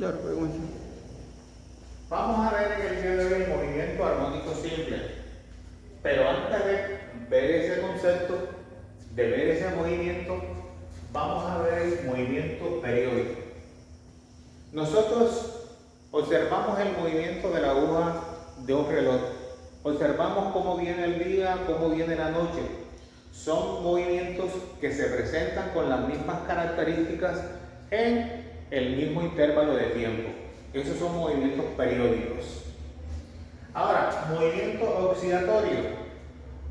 Claro, frecuencia. Vamos a ver en el día de hoy el movimiento armónico simple. Pero antes de ver ese concepto, de ver ese movimiento, vamos a ver el movimiento periódico. Nosotros observamos el movimiento de la aguja de un reloj. Observamos cómo viene el día, cómo viene la noche. Son movimientos que se presentan con las mismas características en el mismo intervalo de tiempo. Esos son movimientos periódicos. Ahora, movimiento oscilatorio.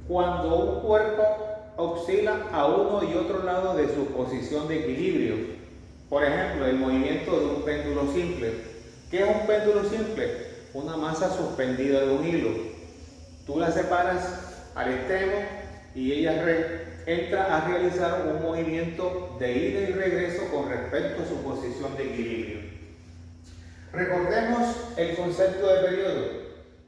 Cuando un cuerpo oscila a uno y otro lado de su posición de equilibrio. Por ejemplo, el movimiento de un péndulo simple. ¿Qué es un péndulo simple? Una masa suspendida de un hilo. Tú la separas al extremo y ella entra a realizar un movimiento de ida y regreso con respecto a su posición de equilibrio. Recordemos el concepto de periodo,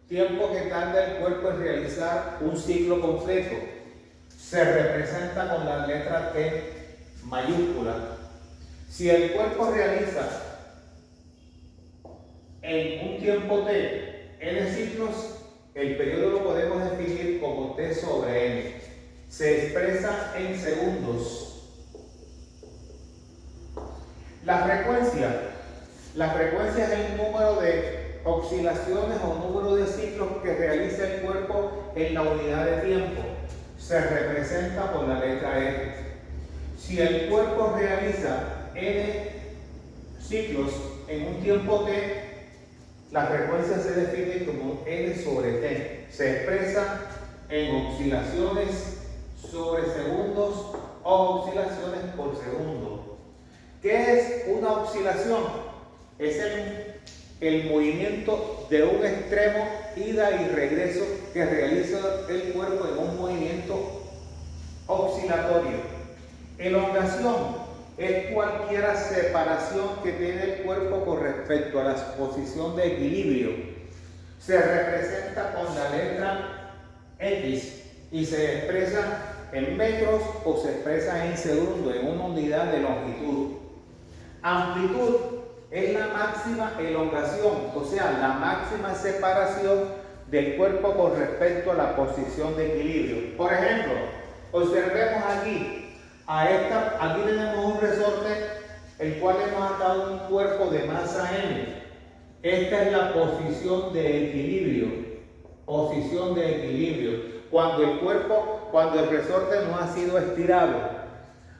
tiempo que tarda el cuerpo en realizar un ciclo completo. Se representa con la letra T mayúscula. Si el cuerpo realiza en un tiempo T n ciclos, el periodo lo podemos definir como T sobre n. Se expresa en segundos. La frecuencia es el número de oscilaciones o número de ciclos que realiza el cuerpo en la unidad de tiempo. Se representa con la letra F. Si el cuerpo realiza n ciclos en un tiempo T, la frecuencia se define como n sobre T. Se expresa en oscilaciones sobre segundos o oscilaciones por segundo. ¿Qué es una oscilación? Es el movimiento de un extremo, ida y regreso, que realiza el cuerpo en un movimiento oscilatorio. Elongación es cualquier separación que tiene el cuerpo con respecto a la posición de equilibrio. Se representa con la letra X y se expresa en metros o se expresa en segundos, en una unidad de longitud. Amplitud es la máxima elongación, o sea, la máxima separación del cuerpo con respecto a la posición de equilibrio. Por ejemplo, observemos aquí. Aquí tenemos un resorte, el cual hemos atado un cuerpo de masa M. Esta es la posición de equilibrio. Posición de equilibrio. Cuando el resorte no ha sido estirado.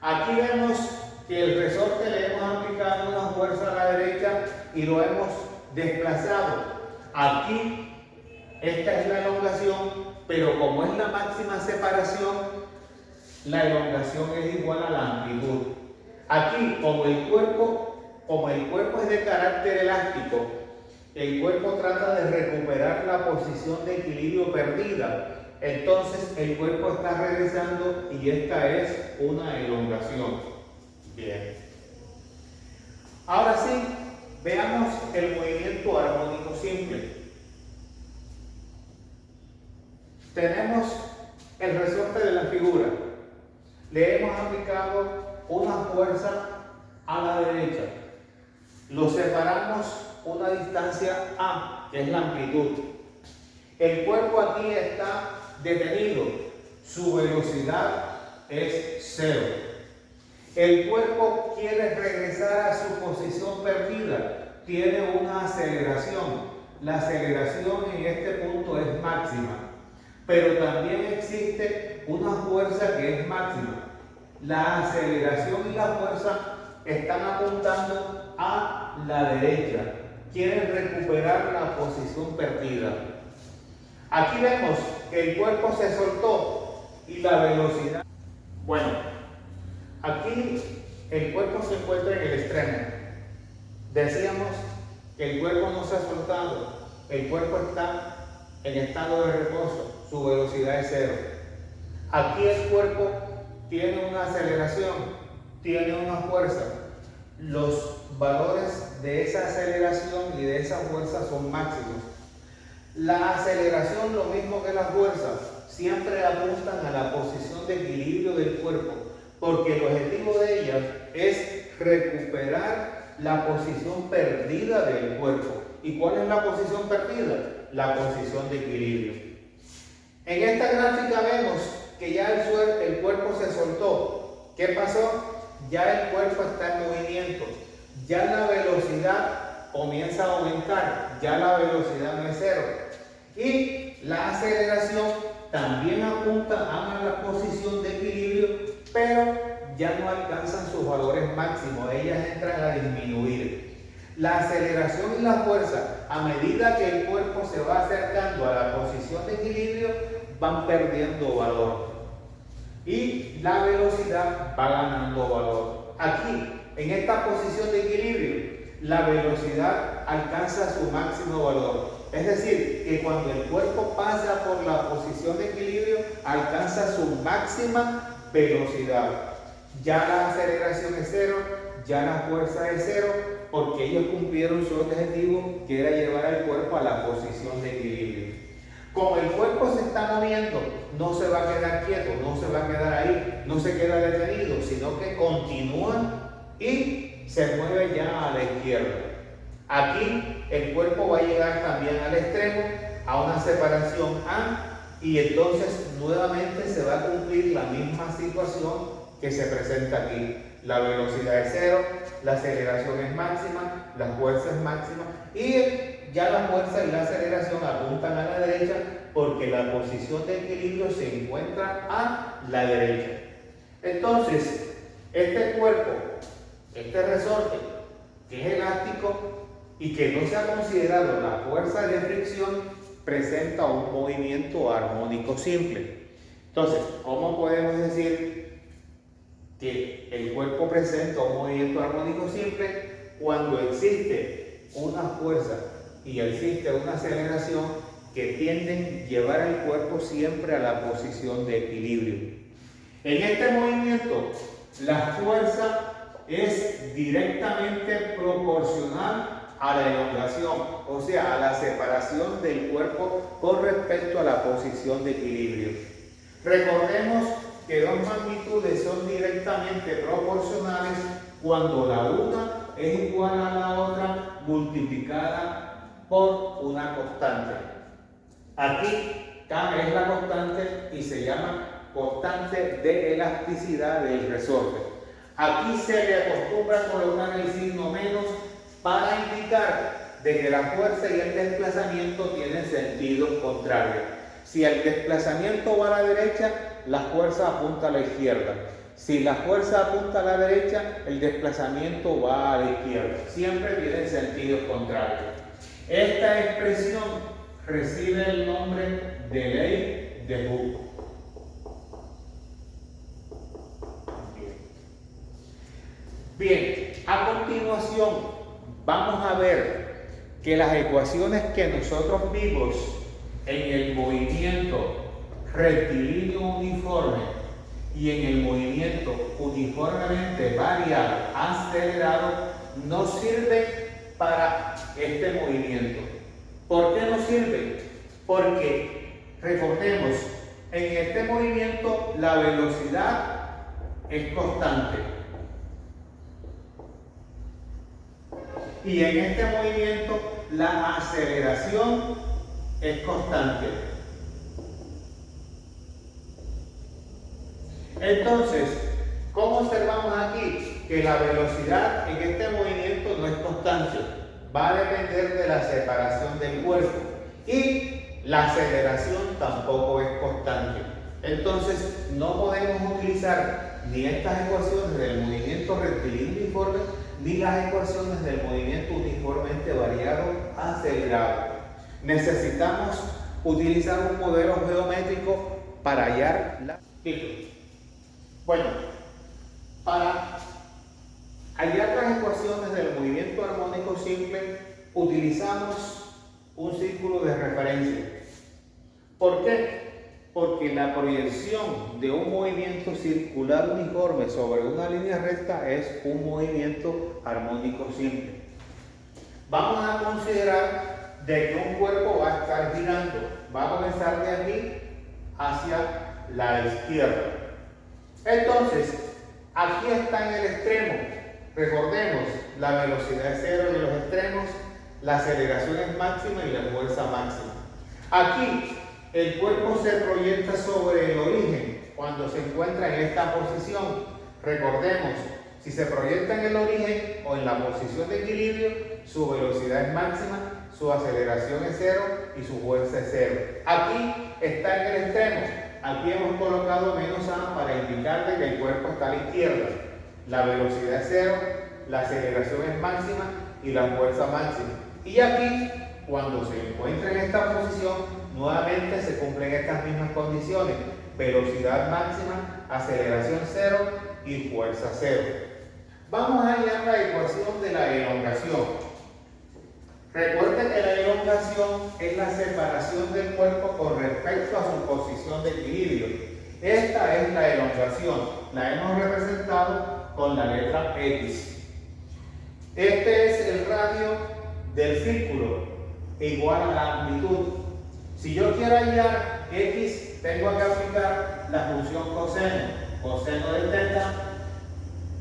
Aquí vemos que el resorte le hemos aplicado una fuerza a la derecha y lo hemos desplazado. Aquí, esta es la elongación, pero como es la máxima separación, la elongación es igual a la amplitud. Aquí, como el cuerpo es de carácter elástico, el cuerpo trata de recuperar la posición de equilibrio perdida. Entonces, el cuerpo está regresando y esta es una elongación. Bien. Ahora sí, veamos el movimiento armónico simple. Tenemos el resorte de la figura. Le hemos aplicado una fuerza a la derecha. Lo separamos una distancia A, que es la amplitud. El cuerpo aquí está detenido. Su velocidad es 0. El cuerpo quiere regresar a su posición perdida. Tiene una aceleración. La aceleración en este punto es máxima. Pero también existe una fuerza que es máxima. La aceleración y la fuerza están apuntando a la derecha. Quieren recuperar la posición perdida. Aquí vemos que el cuerpo se soltó y la velocidad. Bueno, aquí el cuerpo se encuentra en el extremo. Decíamos que el cuerpo no se ha soltado. El cuerpo está en estado de reposo. Su velocidad es 0. Aquí el cuerpo tiene una aceleración, tiene una fuerza. Los valores de esa aceleración y de esa fuerza son máximos. La aceleración, lo mismo que la fuerza, siempre apuntan a la posición de equilibrio del cuerpo, porque el objetivo de ellas es recuperar la posición perdida del cuerpo. ¿Y cuál es la posición perdida? La posición de equilibrio. En esta gráfica vemos que ya el cuerpo se soltó. ¿Qué pasó? Ya el cuerpo está en movimiento. Ya la velocidad comienza a aumentar. Ya la velocidad no es cero. Y la aceleración también apunta a la posición de equilibrio, pero ya no alcanzan sus valores máximos. Ellas entran a disminuir. La aceleración y la fuerza, a medida que el cuerpo se va acercando a la posición de equilibrio, van perdiendo valor. Y la velocidad va ganando valor. Aquí, en esta posición de equilibrio, la velocidad alcanza su máximo valor. Es decir, que cuando el cuerpo pasa por la posición de equilibrio, alcanza su máxima velocidad. Ya la aceleración es cero, ya la fuerza es cero, porque ellos cumplieron su objetivo, que era llevar al cuerpo a la posición de equilibrio. Como el cuerpo se está moviendo, no se va a quedar quieto, no se va a quedar ahí, no se queda detenido, sino que continúa y se mueve ya a la izquierda. Aquí el cuerpo va a llegar también al extremo, a una separación A, y entonces nuevamente se va a cumplir la misma situación que se presenta aquí. La velocidad es cero, la aceleración es máxima, la fuerza es máxima, y ya la fuerza y la aceleración apuntan a la derecha porque la posición de equilibrio se encuentra a la derecha. Entonces, este cuerpo, este resorte, que es elástico y que no se ha considerado la fuerza de fricción, presenta un movimiento armónico simple. Entonces, ¿cómo podemos decir que el cuerpo presenta un movimiento armónico simple? Cuando existe una fuerza y existe una aceleración que tienden a llevar al cuerpo siempre a la posición de equilibrio. En este movimiento, la fuerza es directamente proporcional a la elongación, o sea, a la separación del cuerpo con respecto a la posición de equilibrio. Recordemos que dos magnitudes son directamente proporcionales cuando la una es igual a la otra multiplicada por una constante. Aquí K es la constante y se llama constante de elasticidad del resorte. Aquí se le acostumbra a colocar el signo menos para indicar de que la fuerza y el desplazamiento tienen sentido contrario. Si el desplazamiento va a la derecha, la fuerza apunta a la izquierda. Si la fuerza apunta a la derecha, el desplazamiento va a la izquierda. Siempre tienen sentido contrario. Esta expresión recibe el nombre de ley de Hooke. Bien, a continuación vamos a ver que las ecuaciones que nosotros vimos en el movimiento rectilíneo uniforme y en el movimiento uniformemente variable acelerado no sirven para este movimiento. ¿Por qué no sirven? Porque, recordemos, en este movimiento la velocidad es constante. Y en este movimiento la aceleración es constante. Entonces, ¿cómo observamos aquí? Que la velocidad en este movimiento no es constante. Va a depender de la separación del cuerpo. Y la aceleración tampoco es constante. Entonces, no podemos utilizar ni estas ecuaciones del movimiento rectilíneo uniforme, ni las ecuaciones del movimiento uniformemente variado acelerado. Necesitamos utilizar un modelo geométrico para hallar la... Bueno, para hallar las ecuaciones del movimiento armónico simple, utilizamos un círculo de referencia. ¿Por qué? Porque la proyección de un movimiento circular uniforme sobre una línea recta es un movimiento armónico simple. Vamos a considerar de que un cuerpo va a estar girando, va a comenzar de aquí hacia la izquierda. Entonces, aquí está en el extremo Recordemos, la velocidad es cero en los extremos, la aceleración es máxima y la fuerza máxima. Aquí, el cuerpo se proyecta sobre el origen cuando se encuentra en esta posición. Recordemos, si se proyecta en el origen o en la posición de equilibrio, su velocidad es máxima, su aceleración es cero y su fuerza es cero. Aquí está en el extremo. Aquí hemos colocado menos A para indicarle que el cuerpo está a la izquierda. La velocidad es cero, la aceleración es máxima y la fuerza máxima. Y aquí, cuando se encuentra en esta posición, nuevamente se cumplen estas mismas condiciones. Velocidad máxima, aceleración cero y fuerza cero. Vamos a hallar la ecuación de la elongación. Recuerden que la elongación es la separación del cuerpo con respecto a su posición de equilibrio. Esta es la elongación. La hemos representado con la letra X. Este es el radio del círculo, igual a la amplitud. Si yo quiero hallar X, tengo que aplicar la función coseno. Coseno de teta,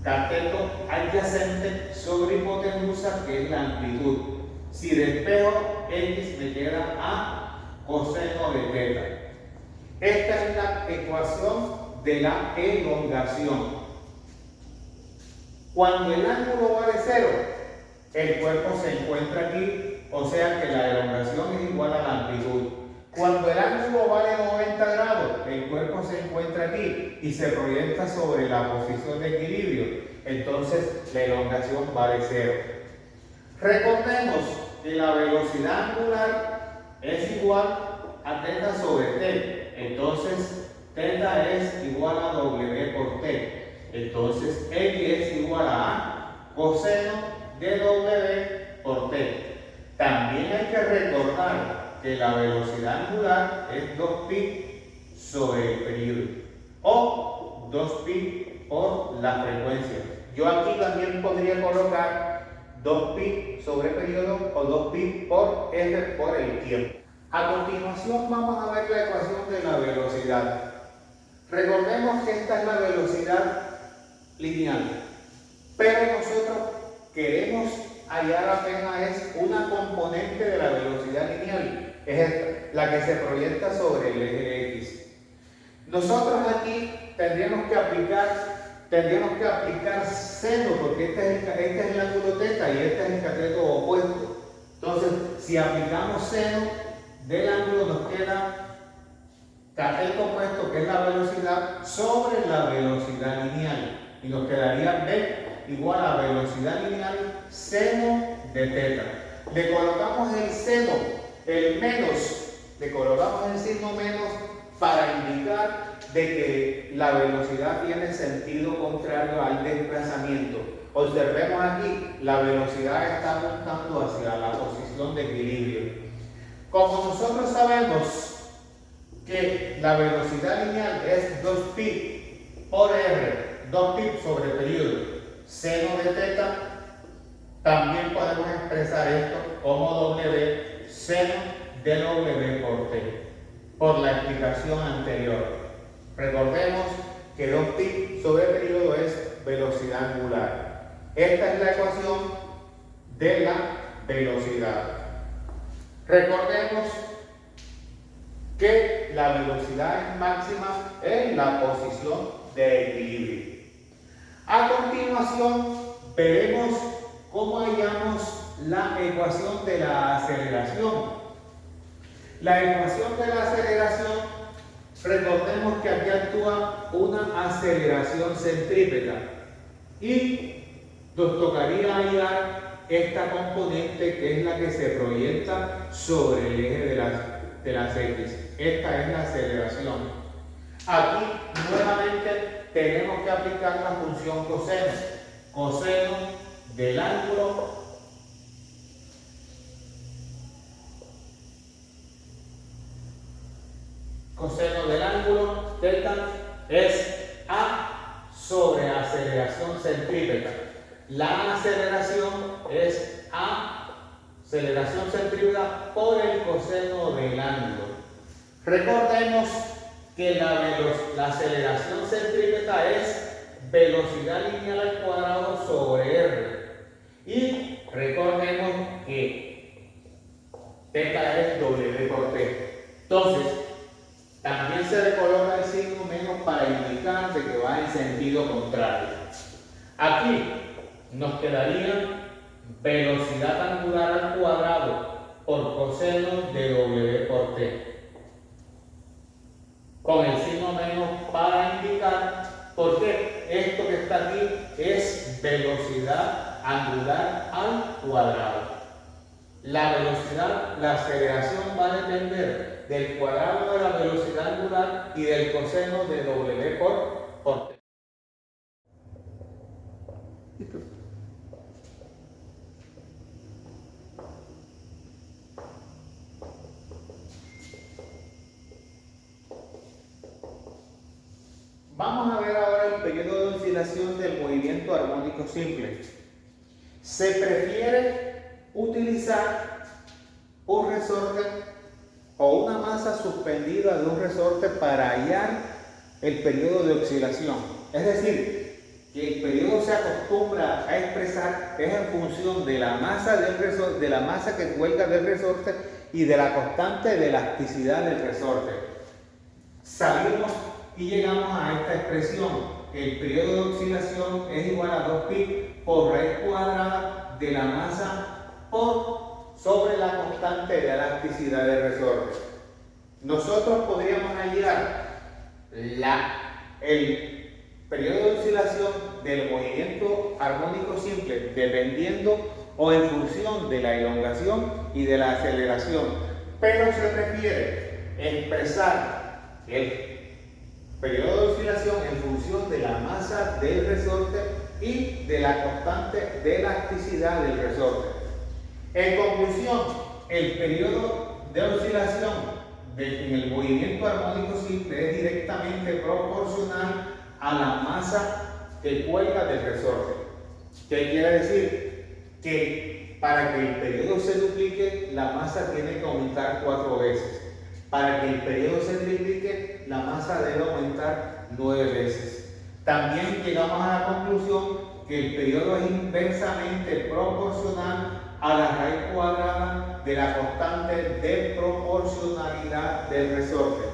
cateto adyacente sobre hipotenusa, que es la amplitud. Si despejo X, me queda A coseno de teta. Esta es la ecuación de la elongación. Cuando el ángulo vale cero, el cuerpo se encuentra aquí, o sea que la elongación es igual a la amplitud. Cuando el ángulo vale 90 grados, el cuerpo se encuentra aquí y se proyecta sobre la posición de equilibrio. Entonces la elongación vale cero. Recordemos que la velocidad angular es igual a θ sobre t. Entonces θ es igual a W por t. Entonces X es igual a A coseno de W por t. También hay que recordar que la velocidad angular es 2pi sobre el período o 2pi por la frecuencia. Yo aquí también podría colocar 2pi sobre periodo o 2pi por f por el tiempo. A continuación vamos a ver la ecuación de la velocidad. Recordemos que esta es la velocidad lineal, pero nosotros queremos hallar apenas una componente de la velocidad lineal. Es esta, la que se proyecta sobre el eje X. Nosotros aquí tendríamos que aplicar seno, porque este es el ángulo θ y este es el cateto opuesto. Entonces, si aplicamos seno del ángulo, nos queda cateto opuesto, que es la velocidad, sobre la velocidad lineal. Y nos quedaría B igual a velocidad lineal seno de θ. Le colocamos el seno, el menos, le colocamos el signo menos para indicar de que la velocidad tiene sentido contrario al desplazamiento. Observemos aquí, la velocidad está apuntando hacia la posición de equilibrio. Como nosotros sabemos que la velocidad lineal es 2pi por r, 2pi sobre periodo, seno de θ, también podemos expresar esto como W seno de W por t, por la explicación anterior. Recordemos que 2pi sobre periodo es velocidad angular. Esta es la ecuación de la velocidad. Recordemos que la velocidad es máxima en la posición de equilibrio. A continuación veremos cómo hallamos la ecuación de la aceleración. La ecuación de la aceleración, recordemos que aquí actúa una aceleración centrípeta y nos tocaría hallar esta componente que es la que se proyecta sobre el eje de las X. Esta es la aceleración. Aquí nuevamente tenemos que aplicar la función coseno. Coseno del ángulo θ es A sobre aceleración centrípeta. La aceleración es A aceleración centrípeta por el coseno del ángulo. Recordemos que la aceleración centrípeta es velocidad lineal al cuadrado sobre R. Y recordemos que θ es W por T. Entonces, también se le coloca el signo menos para indicar de que va en sentido contrario. Aquí nos quedaría velocidad angular al cuadrado por coseno de W por T. Con el signo menos para indicar, porque esto que está aquí es velocidad angular al cuadrado. La velocidad, la aceleración va a depender del cuadrado de la velocidad angular y del coseno de W por T. Vamos a ver ahora el periodo de oscilación del movimiento armónico simple. Se prefiere utilizar un resorte o una masa suspendida de un resorte para hallar el periodo de oscilación. Es decir, que el periodo se acostumbra a expresar es en función de la masa del resorte, de la masa que cuelga del resorte y de la constante de elasticidad del resorte. Salimos y llegamos a esta expresión. El periodo de oscilación es igual a 2pi por raíz cuadrada de la masa sobre la constante de elasticidad del resorte. Nosotros podríamos hallar el periodo de oscilación del movimiento armónico simple dependiendo o en función de la elongación y de la aceleración, pero se prefiere expresar el periodo de oscilación en función de la masa del resorte y de la constante de elasticidad del resorte. En conclusión, el periodo de oscilación en el movimiento armónico simple es directamente proporcional a la masa que cuelga del resorte. ¿Qué quiere decir? Que para que el periodo se duplique, la masa tiene que aumentar 4 veces. Para que el periodo se triplique, la masa debe aumentar 9 veces. También llegamos a la conclusión que el periodo es inversamente proporcional a la raíz cuadrada de la constante de proporcionalidad del resorte.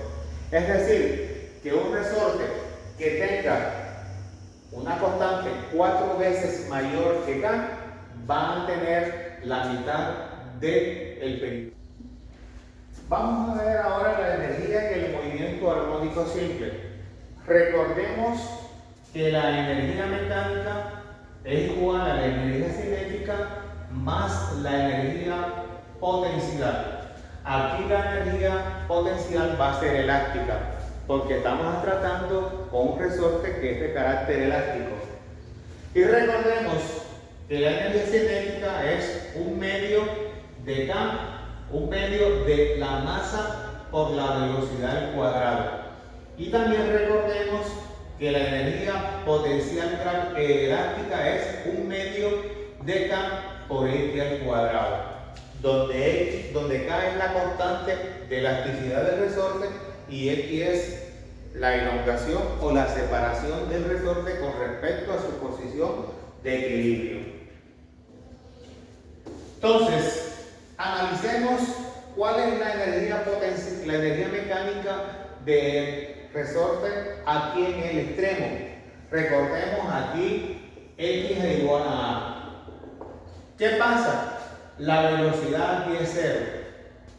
Es decir, que un resorte que tenga una constante 4 veces mayor que K va a tener la mitad del periodo. Vamos a ver ahora la energía en el movimiento armónico simple. Recordemos que la energía mecánica es igual a la energía cinética más la energía potencial. Aquí la energía potencial va a ser elástica, porque estamos tratando con un resorte que es de carácter elástico. Y recordemos que la energía cinética es un medio de K, un medio de la masa por la velocidad al cuadrado. Y también recordemos que la energía potencial elástica es un medio de K por X al cuadrado, donde K es la constante de elasticidad del resorte y X es la elongación o la separación del resorte con respecto a su posición de equilibrio. Entonces, analicemos cuál es la energía mecánica del resorte aquí en el extremo. Recordemos aquí X es igual a A. ¿Qué pasa? La velocidad aquí es 0.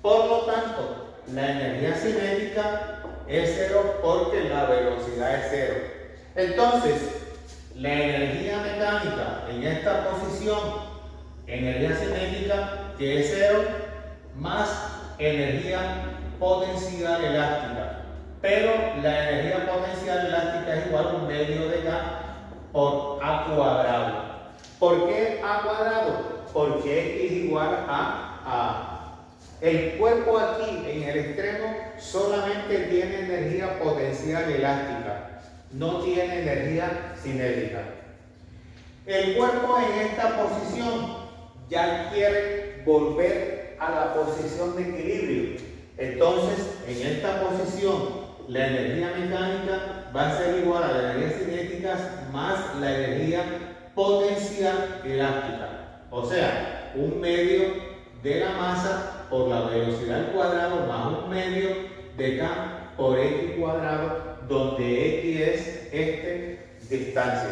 Por lo tanto, la energía cinética es 0 porque la velocidad es 0. Entonces, la energía mecánica en esta posición, energía cinética que es 0, más energía potencial elástica. Pero la energía potencial elástica es igual a un medio de K por A cuadrado. ¿Por qué A cuadrado? Porque X es igual a A. El cuerpo aquí en el extremo solamente tiene energía potencial elástica, no tiene energía cinética. El cuerpo en esta posición ya quiere volver a la posición de equilibrio. Entonces, en esta posición la energía mecánica va a ser igual a la energía cinética más la energía potencial elástica. O sea, un medio de la masa por la velocidad al cuadrado más un medio de K por X cuadrado, donde X es distancia.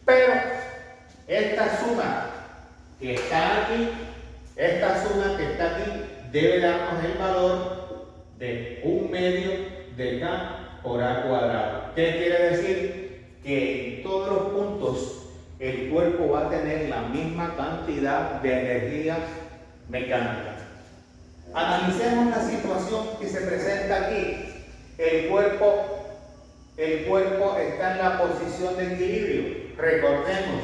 Pero esta suma que está aquí, debe darnos el valor de un medio de K por A cuadrado. ¿Qué quiere decir? Que en todos los puntos el cuerpo va a tener la misma cantidad de energía mecánica. Analicemos la situación que se presenta aquí. El cuerpo está en la posición de equilibrio. Recordemos,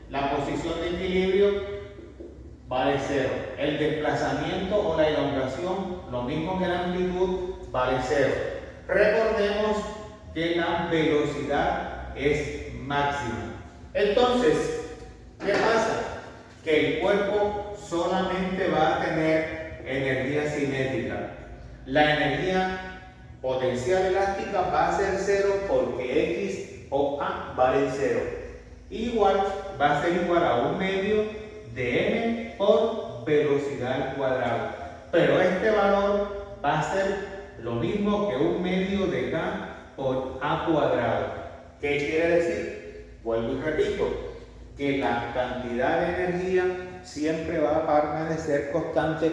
la posición de equilibrio vale 0. El desplazamiento o la elongación, lo mismo que la amplitud, vale 0. Recordemos que la velocidad es máxima. Entonces, ¿qué pasa? Que el cuerpo solamente va a tener energía cinética. La energía potencial elástica va a ser 0 porque X o A vale 0. Igual va a ser igual a un medio de m por velocidad al cuadrado. Pero este valor va a ser lo mismo que un medio de K por A cuadrado. ¿Qué quiere decir? Vuelvo y repito, que la cantidad de energía siempre va a permanecer constante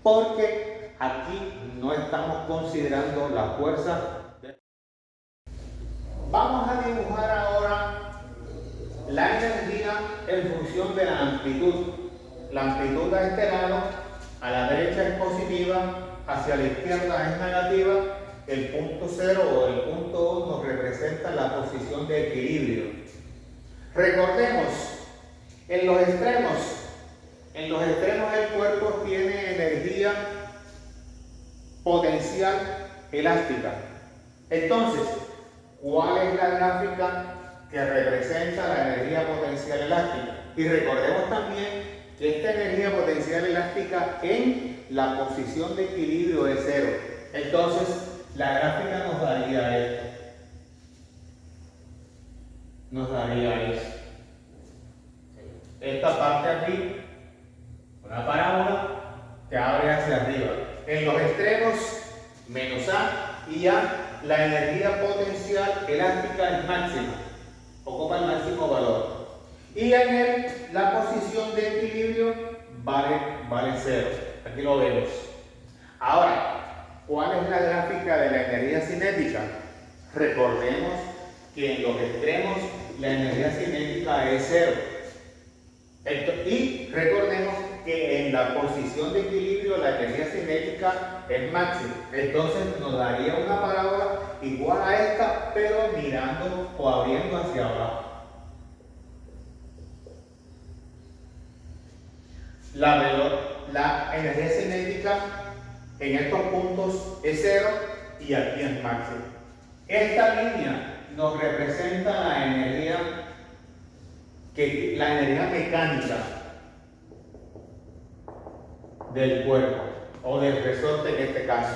porque aquí no estamos considerando la fuerza. Vamos a dibujar ahora la energía en función de la amplitud. La amplitud a este lado, a la derecha es positiva, hacia la izquierda es negativa. El punto 0 o el punto 1 nos representa la posición de equilibrio. Recordemos, en los extremos el cuerpo tiene energía potencial elástica. Entonces, ¿cuál es la gráfica que representa la energía potencial elástica? Y recordemos también que esta energía potencial elástica en la posición de equilibrio es 0. Entonces, la gráfica nos daría esto. Nos daría eso. Esta parte aquí, una parábola que abre hacia arriba. En los extremos, menos A y A, la energía potencial elástica es máxima. Ocupa el máximo valor. Y en él, la posición de equilibrio vale 0. Aquí lo vemos. Ahora, ¿cuál es la gráfica de la energía cinética? Recordemos que en los extremos la energía cinética es 0. Y recordemos que en la posición de equilibrio la energía cinética es máxima. Entonces nos daría una parábola igual a esta, pero mirando o abriendo hacia abajo. La energía cinética en estos puntos es 0 y aquí es máxima. Esta línea nos representa la energía mecánica del cuerpo o del resorte en este caso.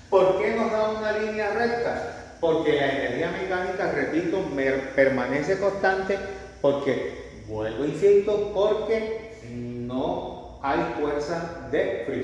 ¿Por qué nos da una línea recta? Porque la energía mecánica, repito, permanece constante porque, vuelvo insisto, porque no hay fuerza de fricción.